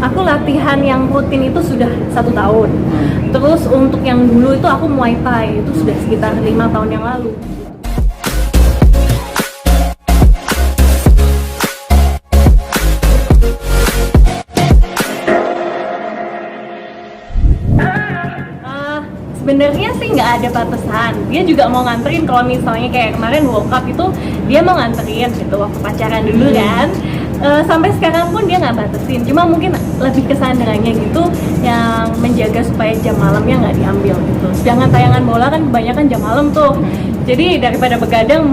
Aku latihan yang rutin itu sudah 1 tahun. Terus untuk yang dulu itu aku Muay Thai, itu sudah sekitar 5 tahun yang lalu. Sebenarnya sih nggak ada batasan. Dia juga mau nganterin kalau misalnya kayak kemarin World Cup itu dia mau nganterin gitu waktu pacaran dulu kan. Sampai sekarang pun dia nggak batasin. Cuma mungkin lebih kesandarannya gitu yang menjaga supaya jam malamnya nggak diambil gitu. Sedangkan tayangan bola kan kebanyakan jam malam tuh. Jadi daripada begadang,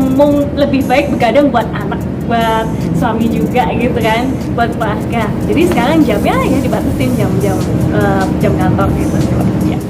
lebih baik begadang buat anak, buat suami juga gitu kan, buat keluarga. Jadi sekarang jamnya ya dibatasin jam-jam jam kantor gitu. Ya.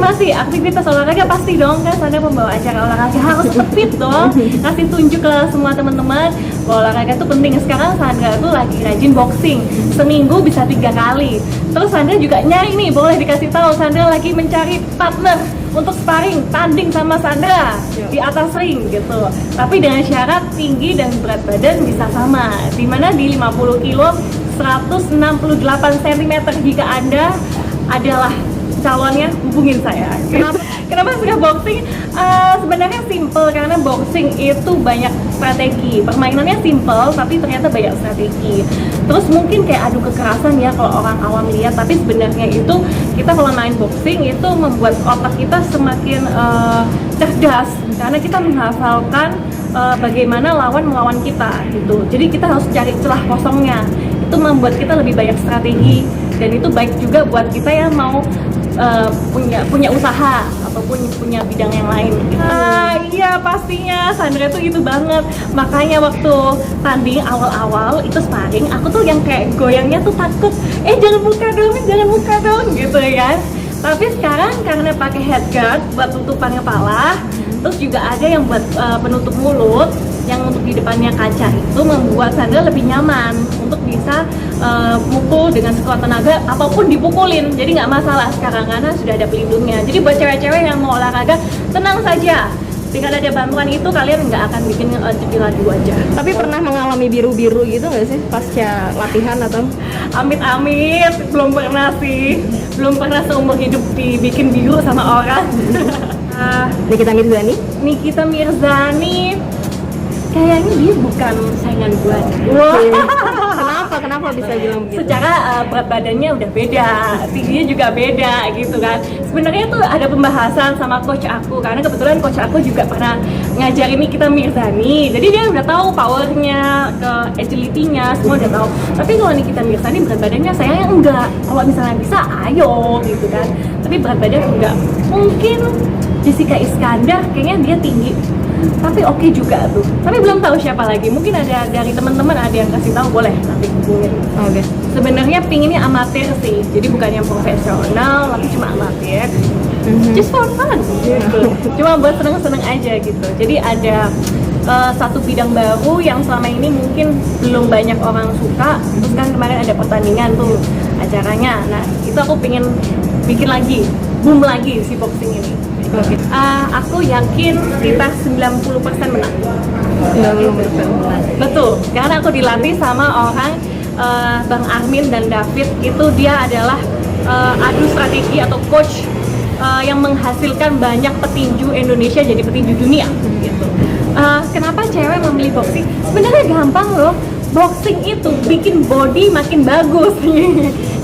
Masih aktivitas olahraga pasti dong kan, Sandra pembawa acara olahraga harus tetap fit dong, kasih tunjuk ke semua teman-teman bahwa olahraga itu penting. Sekarang Sandra tuh lagi rajin boxing, seminggu bisa 3 kali. Terus Sandra juga nyari nih, boleh dikasih tahu Sandra lagi mencari partner untuk sparring tanding sama Sandra di atas ring gitu. Tapi dengan syarat tinggi dan berat badan bisa sama, dimana di 50 kilo 168 cm. Jika Anda adalah calonnya, hubungin saya. Kenapa suka boxing? Sebenarnya simple, karena boxing itu banyak strategi. Permainannya simple, tapi ternyata banyak strategi. Terus mungkin kayak adu kekerasan ya kalau orang awam lihat, tapi sebenarnya itu kita kalau main boxing itu membuat otak kita semakin cerdas, karena kita menghafalkan bagaimana lawan melawan kita gitu. Jadi kita harus cari celah kosongnya. Itu membuat kita lebih banyak strategi, dan itu baik juga buat kita yang mau punya usaha ataupun punya bidang yang lain gitu. Iya pastinya Sandra tuh itu banget. Makanya waktu tanding awal-awal itu sparring, aku tuh yang kayak goyangnya tuh takut, jangan buka dong gitu ya. Tapi sekarang karena pakai headguard buat tutupan kepala, terus juga ada yang buat penutup mulut, yang untuk di depannya kaca, itu membuat Sandra lebih nyaman untuk bisa mukul dengan sekuat tenaga, apapun dipukulin. Jadi nggak masalah sekarang karena sudah ada pelindungnya. Jadi buat cewek-cewek yang mau olahraga, tenang saja. Dengan ada bantuan itu kalian nggak akan bikin cedera di wajah. Tapi pernah mengalami biru-biru gitu nggak sih pasca latihan atau? Amit-amit, belum pernah sih. Belum pernah seumur hidup dibikin biru sama orang. Nikita Mirzani kayaknya dia bukan saingan gue. Kenapa bisa bilang begitu? Secara berat badannya udah beda, tingginya juga beda gitu kan. Sebenarnya tuh ada pembahasan sama coach aku, karena kebetulan coach aku juga pernah ngajarin Nikita Mirzani. Jadi dia udah tahu powernya, ke agility-nya, semua udah tahu. Tapi kalau Nikita Mirzani berat badannya sayangnya enggak. Kalau misalnya bisa, ayo gitu kan. Tapi berat badan enggak. Mungkin Jessica Iskandar kayaknya dia tinggi, tapi oke juga tuh. Tapi belum tahu siapa lagi. Mungkin ada dari teman-teman ada yang kasih tahu, boleh nanti hubungin. Oke. Sebenarnya Pink ini amatir sih, jadi bukan yang profesional, tapi cuma amatir. Just for fun gitu. Cuma buat seneng-seneng aja gitu. Jadi ada satu bidang baru yang selama ini mungkin belum banyak orang suka. Terus kan kemarin ada pertandingan tuh acaranya. Nah itu aku pengen bikin lagi, boom lagi si boxing ini. Aku yakin sekitar 90% menang. 90% menang. Betul, karena aku dilatih sama orang Bang Armin dan David. Itu dia adalah adu strategi atau coach yang menghasilkan banyak petinju Indonesia jadi petinju dunia gitu. Kenapa cewek memilih boxing? Sebenarnya gampang loh. Boxing itu bikin body makin bagus.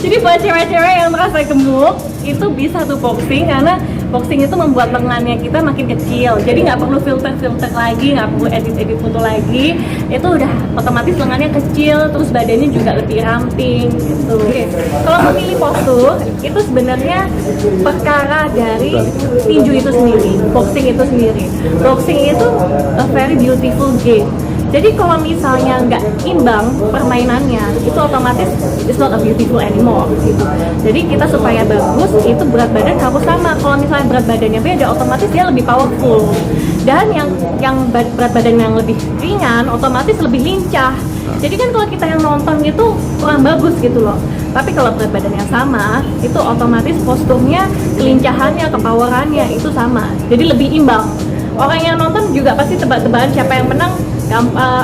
Jadi buat cewek-cewek yang merasa gemuk, itu bisa tuh boxing, karena boxing itu membuat lengannya kita makin kecil. Jadi nggak perlu filter lagi, nggak perlu edit foto lagi. Itu udah otomatis lengannya kecil, terus badannya juga lebih ramping gitu. Kalau memilih postur, itu sebenarnya perkara dari tinju itu sendiri, boxing itu sendiri. Boxing itu a very beautiful game. Jadi kalau misalnya nggak imbang permainannya, itu otomatis it's not a beautiful anymore gitu. Jadi kita supaya bagus, itu berat badan harus sama. Kalau misalnya berat badannya beda, otomatis dia lebih powerful. Dan yang berat badan yang lebih ringan, otomatis lebih lincah. Jadi kan kalau kita yang nonton itu kurang bagus gitu loh. Tapi kalau berat badannya sama, itu otomatis posturnya, kelincahannya, kepowerannya itu sama. Jadi lebih imbang. Orang yang nonton juga pasti tebak-tebakan siapa yang menang.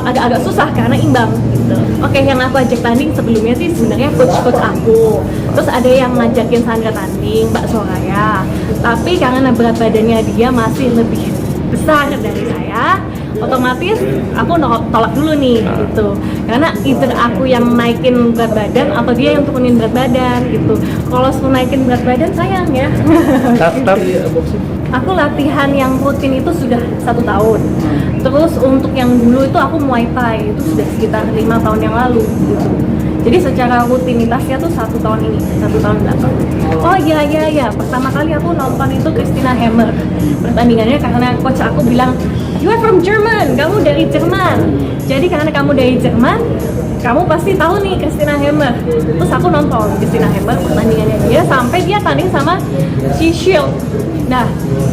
agak-agak susah karena imbang gitu. Oke, yang aku ajak tanding sebelumnya sih sebenarnya coach aku. Terus ada yang ngajakin Sandra tanding, Mbak Soraya. Tapi karena berat badannya dia masih lebih besar dari saya, otomatis aku tolak dulu nih gitu. Karena either aku yang naikin berat badan atau dia yang turunin berat badan gitu. Kalau suruh naikin berat badan sayang ya. Tapi Aku latihan yang rutin itu sudah 1 tahun. Terus untuk yang dulu itu aku Muay Thai itu sudah sekitar 5 tahun yang lalu gitu. Jadi secara rutinitasnya tuh 1 tahun ini, 1 tahun belakang. Oh iya, pertama kali aku nonton itu Christina Hammer. Pertandingannya karena coach aku bilang, "You are from German, kamu dari Jerman. Jadi karena kamu dari Jerman, kamu pasti tahu nih Christina Hammer." Terus aku nonton Christina Hammer pertandingannya dia sampai dia tanding sama si Shield. Nah,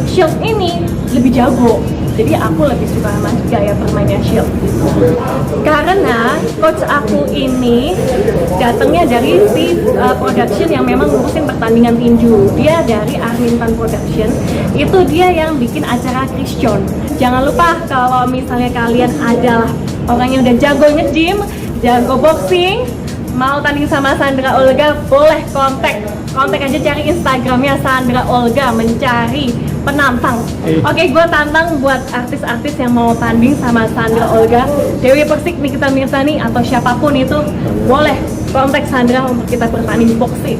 Shield ini lebih jago. Jadi aku lebih suka sama gaya permainnya Shield. Karena coach aku ini datangnya dari si production yang memang ngurusin pertandingan tinju. Dia dari Armintan Production. Itu dia yang bikin acara Christian. Jangan lupa kalau misalnya kalian adalah orang yang udah jago nge-gym, jago boxing, mau tanding sama Sandra Olga, boleh kontak aja, cari Instagramnya Sandra Olga, mencari penantang. Oke, gue tantang buat artis-artis yang mau tanding sama Sandra Olga, Dewi Persik, Nikita Mirzani, atau siapapun itu, boleh kontak Sandra untuk kita bertanding boxing.